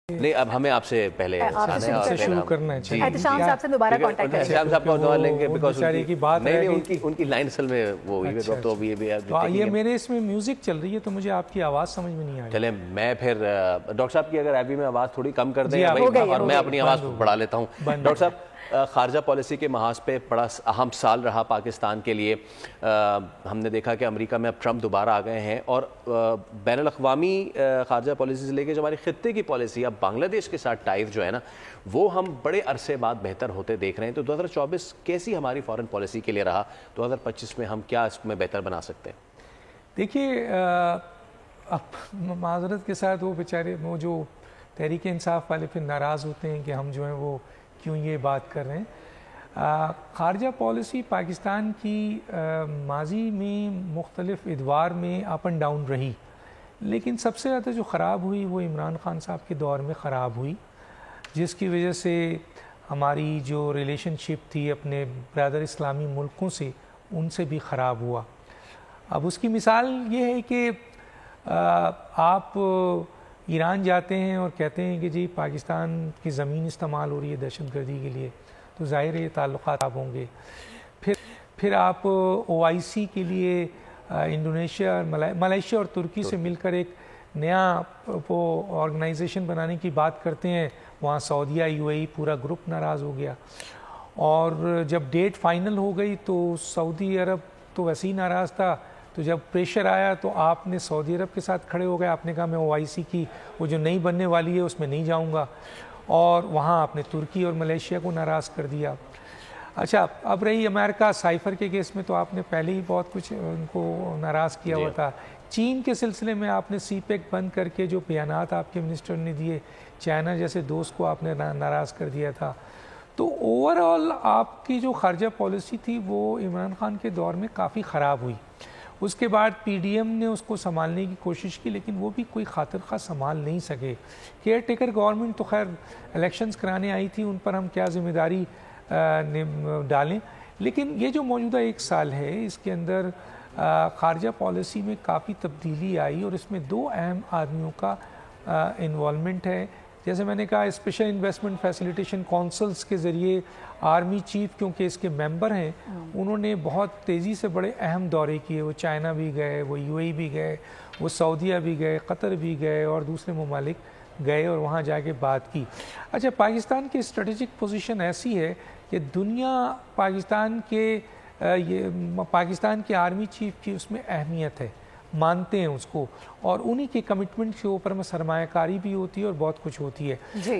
نہیں اب ہمیں آپ سے پہلے شروع کرنا چاہیے. احتشام صاحب سے دوبارہ کانٹیکٹ کریں. احتشام صاحب کو دعا لیں گے بیکاز کی بات نہیں ان کی لائن اصل میں وہ ہوئی ہے تو یہ میرے اس میں میوزک چل رہی ہے تو مجھے آپ کی آواز سمجھ میں نہیں آ رہی. چلیں میں پھر ڈاکٹر صاحب کی اگر ایبی میں آواز تھوڑی کم کر دیں اور میں اپنی آواز بڑھا لیتا ہوں. ڈاکٹر صاحب خارجہ پالیسی کے محاذ پہ بڑا اہم سال رہا پاکستان کے لیے. ہم نے دیکھا کہ امریکہ میں اب ٹرمپ دوبارہ آ گئے ہیں اور بین الاقوامی خارجہ پالیسی سے لے کے جو ہماری خطے کی پالیسی اب بنگلہ دیش کے ساتھ ٹائف جو ہے نا وہ ہم بڑے عرصے بعد بہتر ہوتے دیکھ رہے ہیں. تو 2024 کیسی ہماری فارن پالیسی کے لیے رہا؟ 2025 میں ہم کیا اس میں بہتر بنا سکتے ہیں؟ دیکھیے اب معذرت کے ساتھ وہ بیچارے وہ جو تحریک انصاف والے پھر ناراض ہوتے ہیں کہ ہم جو ہیں وہ کیوں یہ بات کر رہے ہیں. خارجہ پالیسی پاکستان کی ماضی میں مختلف ادوار میں اپ اینڈ ڈاؤن رہی، لیکن سب سے زیادہ جو خراب ہوئی وہ عمران خان صاحب کے دور میں خراب ہوئی، جس کی وجہ سے ہماری جو ریلیشن شپ تھی اپنے برادر اسلامی ملکوں سے ان سے بھی خراب ہوا. اب اس کی مثال یہ ہے کہ آپ ایران جاتے ہیں اور کہتے ہیں کہ جی پاکستان کی زمین استعمال ہو رہی ہے دہشت گردی کے لیے، تو ظاہر ہے یہ تعلقات آپ ہوں گے. پھر آپ OIC کے لیے انڈونیشیا ملائیشیا اور ترکی سے مل کر ایک نیا وہ آرگنائزیشن بنانے کی بات کرتے ہیں، وہاں سعودیہ UAE پورا گروپ ناراض ہو گیا. اور جب ڈیٹ فائنل ہو گئی تو سعودی عرب تو ویسے ہی ناراض تھا، تو جب پریشر آیا تو آپ نے سعودی عرب کے ساتھ کھڑے ہو گئے. آپ نے کہا میں OIC کی وہ جو نئی بننے والی ہے اس میں نہیں جاؤں گا، اور وہاں آپ نے ترکی اور ملیشیا کو ناراض کر دیا. اچھا اب رہی امریکہ سائفر کے کیس میں تو آپ نے پہلے ہی بہت کچھ ان کو ناراض کیا ہوا تھا. چین کے سلسلے میں آپ نے CPEC بند کر کے جو بیانات آپ کے منسٹر نے دیے، چائنا جیسے دوست کو آپ نے ناراض کر دیا تھا. تو اوور آل آپ کی جو خارجہ پالیسی تھی وہ عمران خان کے دور میں کافی خراب ہوئی. اس کے بعد PDM نے اس کو سنبھالنے کی کوشش کی، لیکن وہ بھی کوئی خاطر خواہ سنبھال نہیں سکے. کیئر ٹیکر گورنمنٹ تو خیر الیکشنز کرانے آئی تھی، ان پر ہم کیا ذمہ داری ڈالیں. لیکن یہ جو موجودہ ایک سال ہے اس کے اندر خارجہ پالیسی میں کافی تبدیلی آئی، اور اس میں دو اہم آدمیوں کا انوالومنٹ ہے. جیسے میں نے کہا اسپیشل انویسٹمنٹ فیسیلیٹیشن کونسلز کے ذریعے آرمی چیف کیونکہ اس کے ممبر ہیں، انہوں نے بہت تیزی سے بڑے اہم دورے کیے. وہ چائنا بھی گئے، وہ UAE بھی گئے، وہ سعودیہ بھی گئے، قطر بھی گئے اور دوسرے ممالک گئے اور وہاں جا کے بات کی. اچھا پاکستان کی اسٹریٹجک پوزیشن ایسی ہے کہ دنیا پاکستان کے آرمی چیف کی اس میں اہمیت ہے، مانتے ہیں اس کو، اور انہی کے کمٹمنٹ کے اوپر میں سرمایہ کاری بھی ہوتی ہے اور بہت کچھ ہوتی ہے.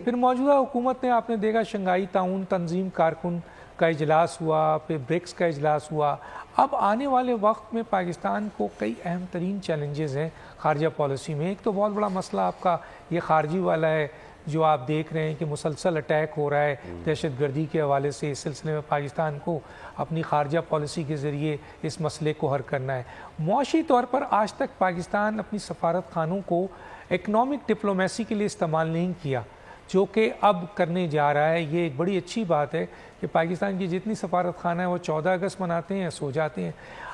پھر موجودہ حکومت نے آپ نے دیکھا شنگھائی تعاون تنظیم کارکن کا اجلاس ہوا، پھر برکس کا اجلاس ہوا. اب آنے والے وقت میں پاکستان کو کئی اہم ترین چیلنجز ہیں خارجہ پالیسی میں. ایک تو بہت بڑا مسئلہ آپ کا یہ خارجی والا ہے جو آپ دیکھ رہے ہیں کہ مسلسل اٹیک ہو رہا ہے دہشت گردی کے حوالے سے. اس سلسلے میں پاکستان کو اپنی خارجہ پالیسی کے ذریعے اس مسئلے کو حل کرنا ہے. معاشی طور پر آج تک پاکستان اپنی سفارت خانوں کو اکنامک ڈپلومیسی کے لیے استعمال نہیں کیا، جو کہ اب کرنے جا رہا ہے. یہ ایک بڑی اچھی بات ہے کہ پاکستان کی جتنی سفارت خانہ ہے وہ 14 اگست مناتے ہیں، سو جاتے ہیں.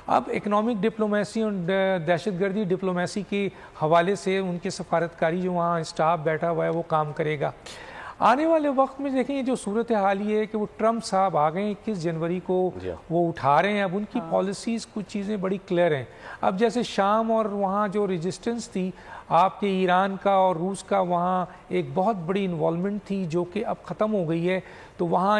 اب اکنامک ڈپلومیسی اور دہشت گردی ڈپلومیسی کے حوالے سے ان کے سفارتکاری جو وہاں اسٹاف بیٹھا ہوا ہے وہ کام کرے گا. آنے والے وقت میں دیکھیں یہ جو صورتحال یہ ہے کہ وہ ٹرمپ صاحب آ گئے 21 جنوری کو، وہ اٹھا رہے ہیں. اب ان کی پالیسیز کچھ چیزیں بڑی کلیئر ہیں. اب جیسے شام اور وہاں جو ریزسٹنس تھی آپ کے ایران کا اور روس کا، وہاں ایک بہت بڑی انوالومنٹ تھی جو کہ اب ختم ہو گئی ہے. تو وہاں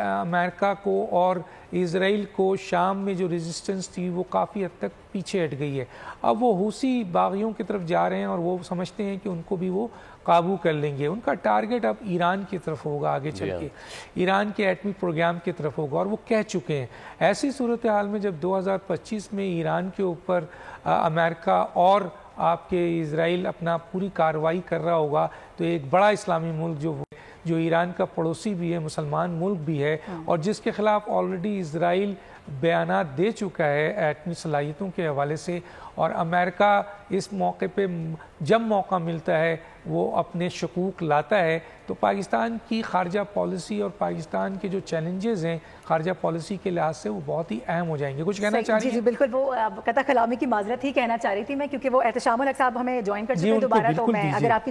امریکہ کو اور اسرائیل کو شام میں جو ریزسٹنس تھی وہ کافی حد تک پیچھے ہٹ گئی ہے. اب وہ حوثی باغیوں کی طرف جا رہے ہیں اور وہ سمجھتے ہیں کہ ان کو بھی وہ قابو کر لیں گے. ان کا ٹارگٹ اب ایران کی طرف ہوگا، آگے چل کے ایران کے ایٹمی پروگرام کی طرف ہوگا، اور وہ کہہ چکے ہیں. ایسی صورتحال میں جب 2025 میں ایران کے اوپر امریکہ اور آپ کے اسرائیل اپنا پوری کارروائی کر رہا ہوگا، تو ایک بڑا اسلامی ملک جو ایران کا پڑوسی بھی ہے، مسلمان ملک بھی ہے، اور جس کے خلاف آلریڈی اسرائیل بیانات دے چکا ہے ایٹمی صلاحیتوں کے حوالے سے، اور امریکہ اس موقع پہ جب موقع ملتا ہے وہ اپنے شکوک لاتا ہے. تو پاکستان کی خارجہ پالیسی اور پاکستان کے جو چیلنجز ہیں خارجہ پالیسی کے لحاظ سے وہ بہت ہی اہم ہو جائیں گے. کچھ کہنا چاہ رہی ہیں؟ جی بالکل، وہ قطع کلامی کی معذرت ہی کہنا چاہ رہی تھی میں، کیونکہ وہ احتشام الحق صاحب ہمیں جوائن کر چکے دوبارہ. تو میں اگر آپ کی